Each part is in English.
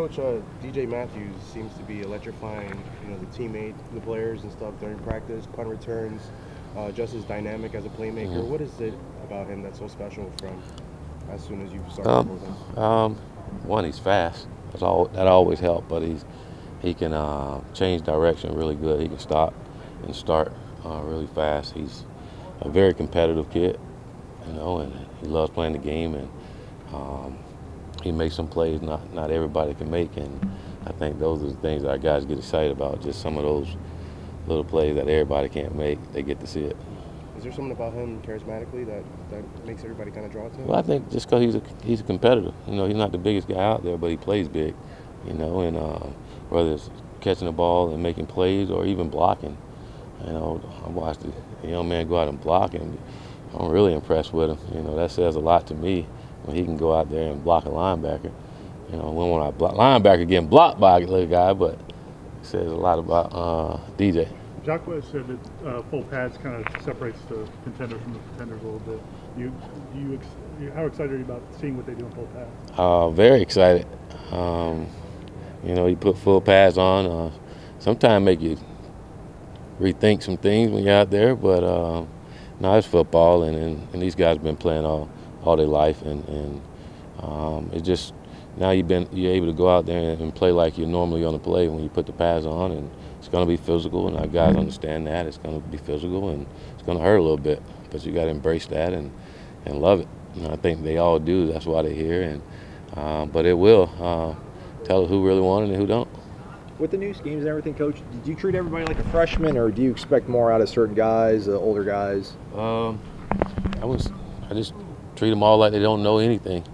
Coach, DJ Matthews seems to be electrifying, the teammate, the players and stuff during practice, punt returns, just as dynamic as a playmaker. Mm-hmm. What is it about him that's so special from as soon as you started with him? One, he's fast. That always helps, but he can change direction really good. He can stop and start really fast. He's a very competitive kid, and he loves playing the game, and he makes some plays not everybody can make, and I think those are the things that our guys get excited about, just some of those little plays that everybody can't make, they get to see it. Is there something about him charismatically that makes everybody kind of draw to him? Well, I think just because he's a competitor. He's not the biggest guy out there, but he plays big, and whether it's catching the ball and making plays or even blocking. I watched a young man go out and block, and I'm really impressed with him. That says a lot to me when he can go out there and block a linebacker. When I block linebacker getting blocked by a little guy, but it says a lot about DJ. Jacques said that full pads kind of separates the contender from the pretenders a little bit. How excited are you about seeing what they do in full pads? Very excited. You put full pads on. Sometimes make you rethink some things when you're out there, but no, it's football, and these guys have been playing all their life, and it's just now you're able to go out there and play like you're normally on the play when you put the pads on, and it's going to be physical, and our guys understand that it's going to be physical, and it's going to hurt a little bit, but you got to embrace that and love it. I think they all do. That's why they're here, and but it will tell us who really won and who don't. With the new schemes and everything, Coach, did you treat everybody like a freshman, or do you expect more out of certain guys, older guys? I just treat them all like they don't know anything,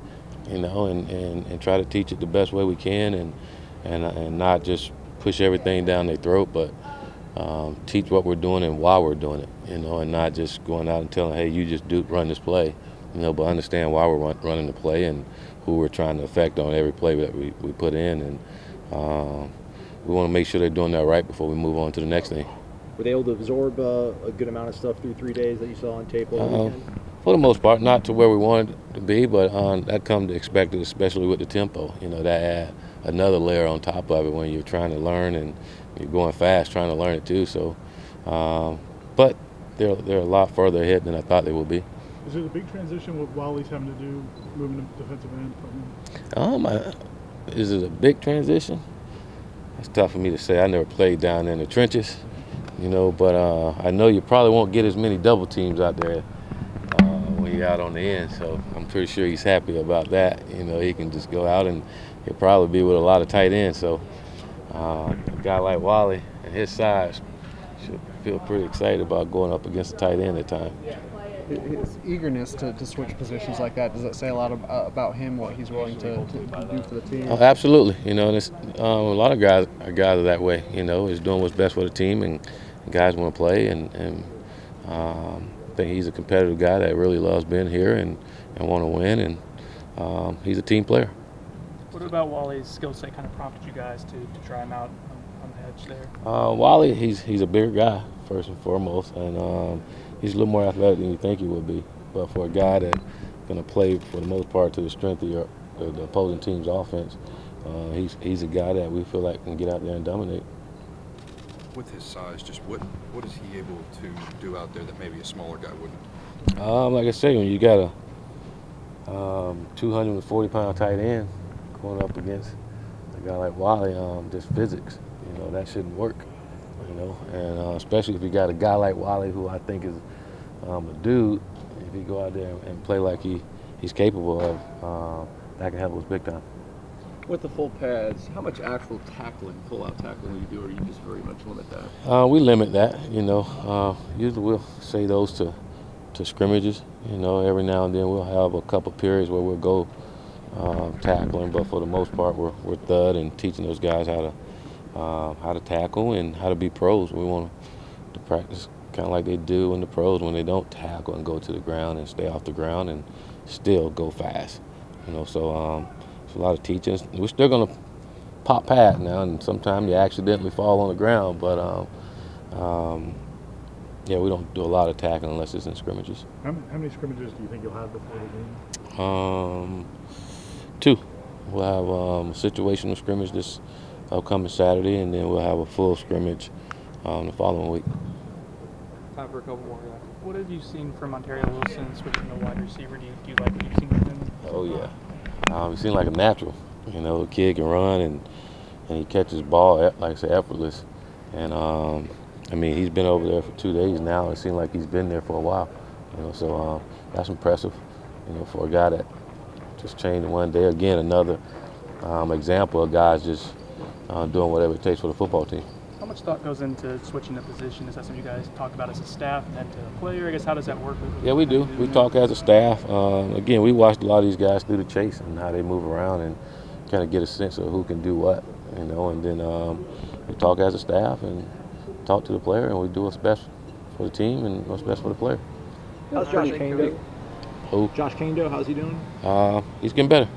and try to teach it the best way we can, and not just push everything down their throat, but teach what we're doing and why we're doing it, and not just going out and telling, hey, you just run this play, but understand why we're running the play and who we're trying to affect on every play that we put in, and we want to make sure they're doing that right before we move on to the next thing. Were they able to absorb a good amount of stuff through 3 days that you saw on tape over the weekend? For the most part, not to where we wanted it to be, but that come to expect it, especially with the tempo. That add another layer on top of it when you're trying to learn and you're going fast, trying to learn it too. So, but they're a lot further ahead than I thought they would be. Is it a big transition what Wally's having to do, moving to defensive end? Is it a big transition? It's tough for me to say. I never played down in the trenches, but I know you probably won't get as many double teams out there when you're out on the end, so I'm pretty sure he's happy about that. He can just go out and he'll probably be with a lot of tight ends, so a guy like Wally and his size should feel pretty excited about going up against a tight end at times. His eagerness to switch positions like that, does that say a lot about him, what he's willing to do for the team? Oh, absolutely. And it's, a lot of guys are that way, is doing what's best for the team, and guys want to play, and I think he's a competitive guy that really loves being here and want to win, and he's a team player. What about Wally's skill set kind of prompted you guys to try him out on the edge there? Wally, he's a bigger guy, first and foremost, and he's a little more athletic than you think he would be. But for a guy that's going to play for the most part to the strength of the opposing team's offense, he's a guy that we feel like can get out there and dominate. With his size, just what is he able to do out there that maybe a smaller guy wouldn't? Like I say, when you got a 240-pound tight end going up against a guy like Wally, just physics, that shouldn't work. And especially if you got a guy like Wally, who I think is a dude, if he go out there and play like he's capable of, that can help us big time. With the full pads, how much actual tackling, full-out tackling will you do, or you just very much limit that? We limit that, usually we'll say those to scrimmages, every now and then we'll have a couple periods where we'll go tackling, but for the most part we're thud and teaching those guys how to tackle and how to be pros. We want to practice kind of like they do in the pros when they don't tackle and go to the ground and stay off the ground and still go fast. So it's a lot of teaching. We're still going to pop pad now, and sometimes you accidentally fall on the ground, but yeah, we don't do a lot of tackling unless it's in scrimmages. How many scrimmages do you think you'll have before the game? 2. We'll have a situational scrimmage this upcoming Saturday, and then we'll have a full scrimmage the following week. Time for a couple more. What have you seen from Ontario Wilson switching to wide receiver? Do you like what you've seen from him? Oh yeah, he seems like a natural. You know, the kid can run and he catches ball like I say effortless. And I mean, he's been over there for 2 days now. It seems like he's been there for a while. You know, so that's impressive. You know, for a guy that just changed in 1 day. Again, another example of guys just doing whatever it takes for the football team. How much thought goes into switching the position? Is that something you guys talk about as a staff and then to a player? I guess how does that work? Yeah, we do. We talk as a staff. Again, we watched a lot of these guys through the chase and how they move around and kind of get a sense of who can do what, you know. And then we talk as a staff and talk to the player, and we do what's best for the team and what's best for the player. How's Josh Kane do? Who? Josh Kane do? How's he doing? He's getting better.